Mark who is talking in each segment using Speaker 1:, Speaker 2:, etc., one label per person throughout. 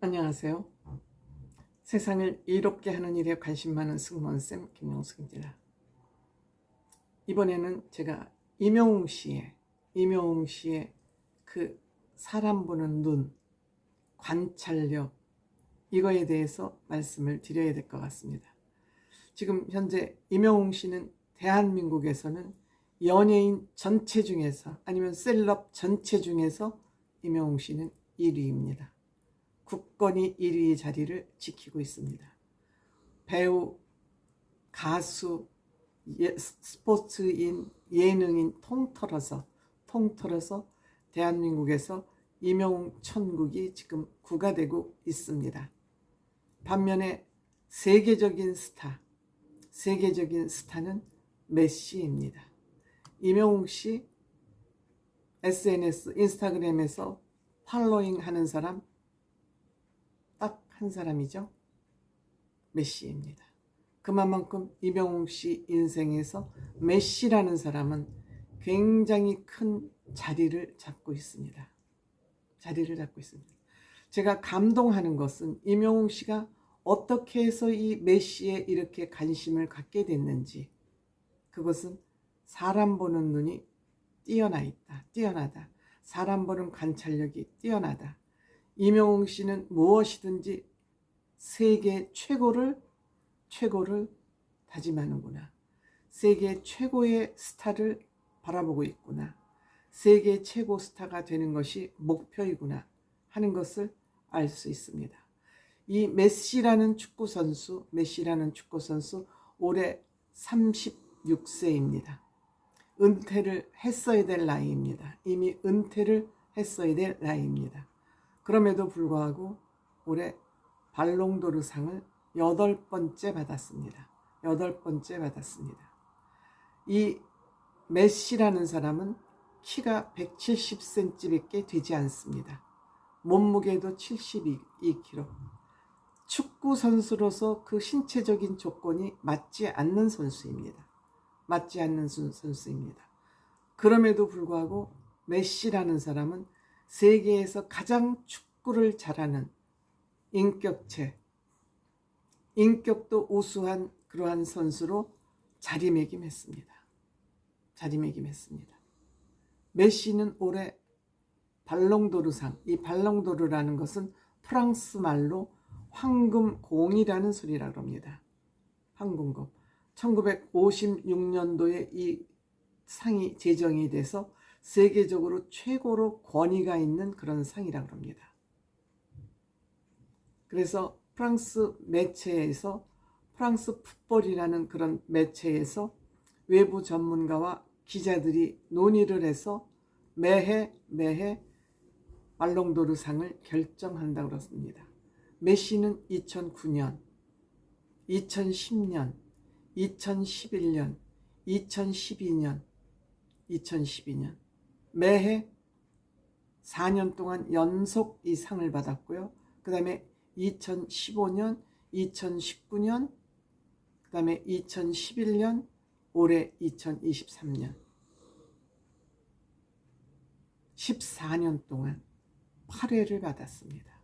Speaker 1: 안녕하세요. 세상을 이롭게 하는 일에 관심 많은 승무원쌤 김용숙입니다. 이번에는 제가 임영웅 씨의 그 사람 보는 눈, 관찰력, 이거에 대해서 말씀을 드려야 될 것 같습니다. 지금 현재 임영웅 씨는 대한민국에서는 연예인 전체 중에서 아니면 셀럽 전체 중에서 임영웅 씨는 1위입니다. 굳건히 1위 자리를 지키고 있습니다. 배우, 가수, 스포츠인, 예능인 통틀어서 대한민국에서 임영웅 천국이 지금 구가 되고 있습니다. 반면에 세계적인 스타는 메시입니다. 임영웅 씨 SNS, 인스타그램에서 팔로잉 하는 사람 딱 한 사람이죠. 메시입니다. 그만큼 임영웅 씨 인생에서 메시라는 사람은 굉장히 큰 자리를 잡고 있습니다. 제가 감동하는 것은 임영웅 씨가 어떻게 해서 이 메시에 이렇게 관심을 갖게 됐는지, 그것은 사람 보는 눈이 뛰어나다. 사람 보는 관찰력이 뛰어나다. 임영웅 씨는 무엇이든지 세계 최고를 다짐하는구나. 세계 최고의 스타를 바라보고 있구나. 세계 최고 스타가 되는 것이 목표이구나 하는 것을 알 수 있습니다. 이 메시라는 축구 선수 올해 36세입니다. 은퇴를 했어야 될 나이입니다. 이미 은퇴를 했어야 될 나이입니다. 그럼에도 불구하고 올해 발롱도르상을 8번째 받았습니다. 이 메시라는 사람은 키가 170cm밖에 되지 않습니다. 몸무게도 72kg. 축구 선수로서 그 신체적인 조건이 맞지 않는 선수입니다. 그럼에도 불구하고 메시라는 사람은 세계에서 가장 축구를 잘하는 인격도 우수한 그러한 선수로 자리매김했습니다. 메시는 올해 발롱도르상, 이 발롱도르라는 것은 프랑스 말로 황금공이라는 소리라고 합니다. 황금공. 1956년도에 이 상이 제정이 돼서 세계적으로 최고로 권위가 있는 그런 상이라고 합니다. 그래서 프랑스 매체에서, 프랑스 풋볼이라는 그런 매체에서 외부 전문가와 기자들이 논의를 해서 매해 발롱도르 상을 결정한다고 그렇습니다. 메시는 2009년, 2010년, 2011년, 2012년 매해 4년 동안 연속 이 상을 받았고요. 그 다음에 2015년, 2019년, 그 다음에 2011년, 올해 2023년 14년 동안 8회를 받았습니다.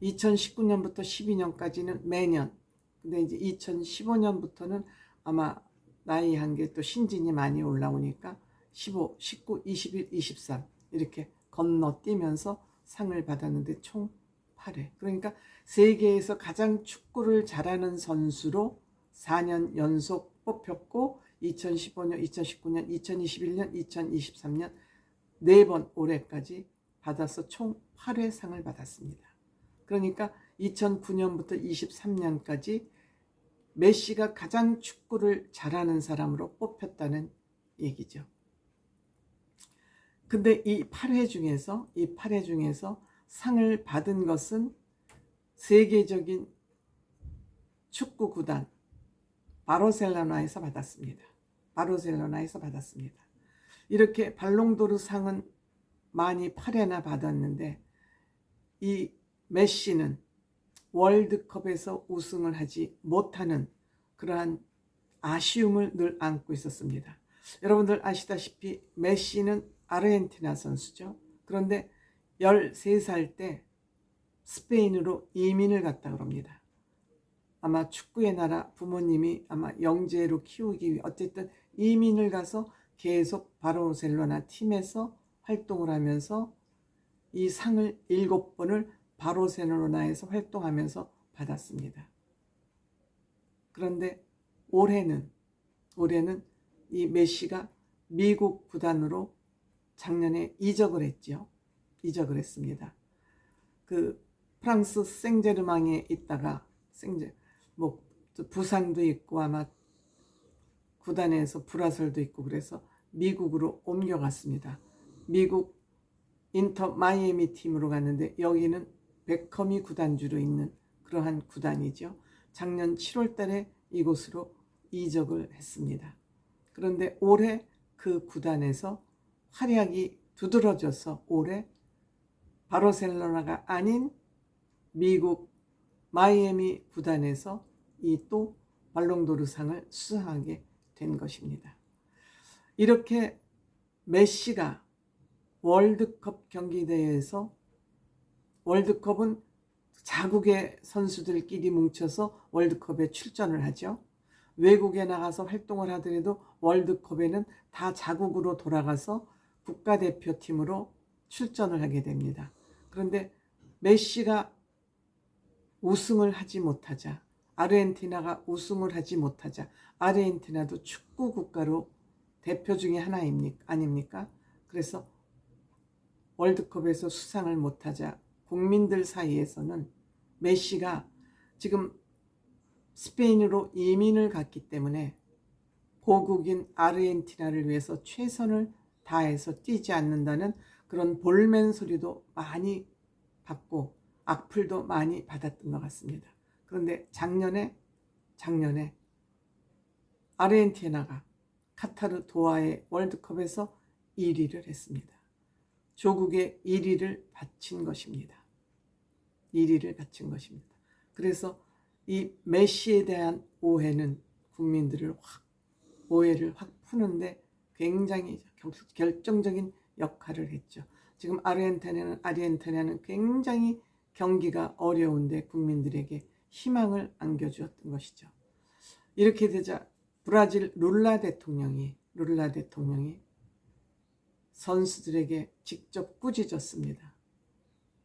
Speaker 1: 2019년부터 12년까지는 매년, 근데 이제 2015년부터는 아마 나이 한 게 또 신진이 많이 올라오니까 15, 19, 21, 23 이렇게 건너뛰면서 상을 받았는데 총 8회. 그러니까 세계에서 가장 축구를 잘하는 선수로 4년 연속 뽑혔고 2015년, 2019년, 2021년, 2023년 4번 올해까지 받아서 총 8회 상을 받았습니다. 그러니까 2009년부터 23년까지 메시가 가장 축구를 잘하는 사람으로 뽑혔다는 얘기죠. 근데 이 8회 중에서 상을 받은 것은 세계적인 축구 구단 바르셀로나에서 받았습니다. 이렇게 발롱도르 상은 많이 8회나 받았는데 이 메시는 월드컵에서 우승을 하지 못하는 그러한 아쉬움을 늘 안고 있었습니다. 여러분들 아시다시피 메시는 아르헨티나 선수죠. 그런데 13살 때 스페인으로 이민을 갔다 그럽니다. 아마 축구의 나라, 부모님이 아마 영재로 키우기 위해 어쨌든 이민을 가서 계속 바르셀로나 팀에서 활동을 하면서 이 상을 7번을 바르셀로나에서 활동하면서 받았습니다. 그런데 올해는 이 메시가 미국 구단으로 작년에 이적을 했죠. 이적을 했습니다. 그 프랑스 생제르맹에 있다가 뭐 부상도 있고 아마 구단에서 불화설도 있고 그래서 미국으로 옮겨갔습니다. 미국 인터 마이애미 팀으로 갔는데 여기는 베컴이 구단주로 있는 그러한 구단이죠. 작년 7월 달에 이곳으로 이적을 했습니다. 그런데 올해 그 구단에서 활약이 두드러져서 올해 바르셀로나가 아닌 미국 마이애미 구단에서 이 또 발롱도르상을 수상하게 된 것입니다. 이렇게 메시가 월드컵 경기대회에서, 월드컵은 자국의 선수들끼리 뭉쳐서 월드컵에 출전을 하죠. 외국에 나가서 활동을 하더라도 월드컵에는 다 자국으로 돌아가서 국가대표팀으로 출전을 하게 됩니다. 그런데 메시가 우승을 하지 못하자, 아르헨티나가 우승을 하지 못하자, 아르헨티나도 축구 국가로 대표 중에 아닙니까? 그래서 월드컵에서 수상을 못하자 국민들 사이에서는 메시가 지금 스페인으로 이민을 갔기 때문에 고국인 아르헨티나를 위해서 최선을 다해서 뛰지 않는다는 그런 볼멘 소리도 많이 받고 악플도 많이 받았던 것 같습니다. 그런데 작년에 아르헨티나가 카타르 도하의 월드컵에서 1위를 했습니다. 조국의 1위를 바친 것입니다. 1위를 바친 것입니다. 그래서 이 메시에 대한 오해를 확 푸는데 굉장히 결정적인 역할을 했죠. 지금 아르헨티나는 굉장히 경기가 어려운데 국민들에게 희망을 안겨주었던 것이죠. 이렇게 되자 브라질 룰라 대통령이 선수들에게 직접 꾸짖었습니다.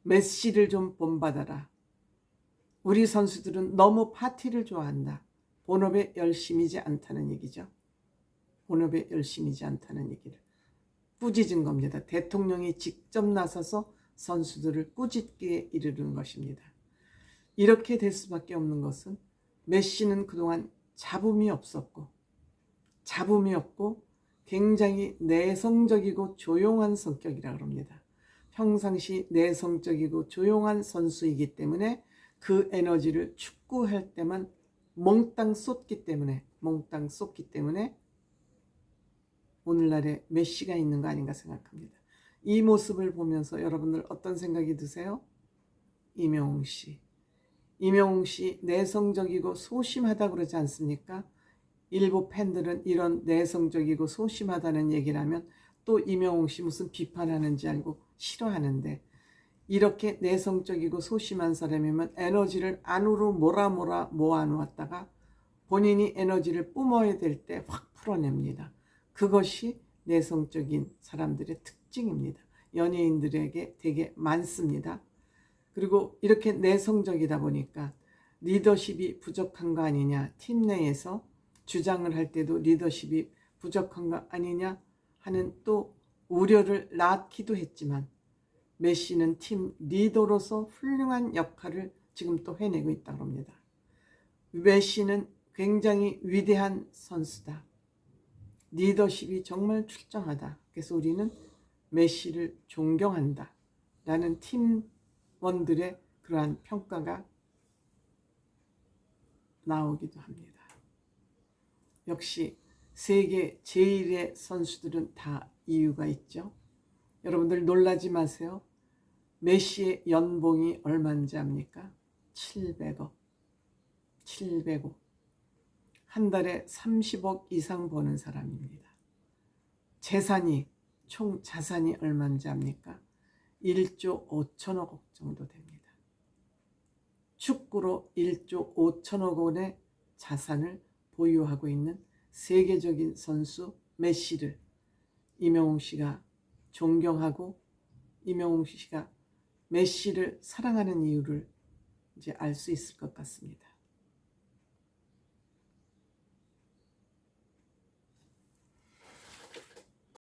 Speaker 1: 메시를 좀 본받아라. 우리 선수들은 너무 파티를 좋아한다. 본업에 열심이지 않다는 얘기죠. 본업에 열심이지 않다는 얘기를 꾸짖은 겁니다. 대통령이 직접 나서서 선수들을 꾸짖기에 이르는 것입니다. 이렇게 될 수밖에 없는 것은 메시는 그동안 잡음이 없고 굉장히 내성적이고 조용한 성격이라 그럽니다. 평상시 내성적이고 조용한 선수이기 때문에 그 에너지를 축구할 때만 몽땅 쏟기 때문에 오늘날에 메시가 있는 거 아닌가 생각합니다. 이 모습을 보면서 여러분들 어떤 생각이 드세요? 임영웅 씨 내성적이고 소심하다 그러지 않습니까? 일부 팬들은 이런 내성적이고 소심하다는 얘기를 하면 또 임영웅 씨 무슨 비판하는지 알고 싫어하는데, 이렇게 내성적이고 소심한 사람이면 에너지를 안으로 모아놓았다가 본인이 에너지를 뿜어야 될 때 확 풀어냅니다. 그것이 내성적인 사람들의 특징입니다. 연예인들에게 되게 많습니다. 그리고 이렇게 내성적이다 보니까 리더십이 부족한 거 아니냐, 팀 내에서 주장을 할 때도 리더십이 부족한 거 아니냐 하는 또 우려를 낳기도 했지만, 메시는 팀 리더로서 훌륭한 역할을 지금 또 해내고 있다고 합니다. 메시는 굉장히 위대한 선수다. 리더십이 정말 출중하다. 그래서 우리는 메시를 존경한다. 라는 팀원들의 그러한 평가가 나오기도 합니다. 역시 세계 제1의 선수들은 다 이유가 있죠. 여러분들 놀라지 마세요. 메시의 연봉이 얼마인지 압니까? 700억. 한 달에 30억 이상 버는 사람입니다. 총 자산이 얼마인지 압니까? 1조 5천억 정도 됩니다. 축구로 1조 5천억 원의 자산을 보유하고 있는 세계적인 선수 메시를 이명웅 씨가 존경하고 이명웅 씨가 메시를 사랑하는 이유를 이제 알 수 있을 것 같습니다.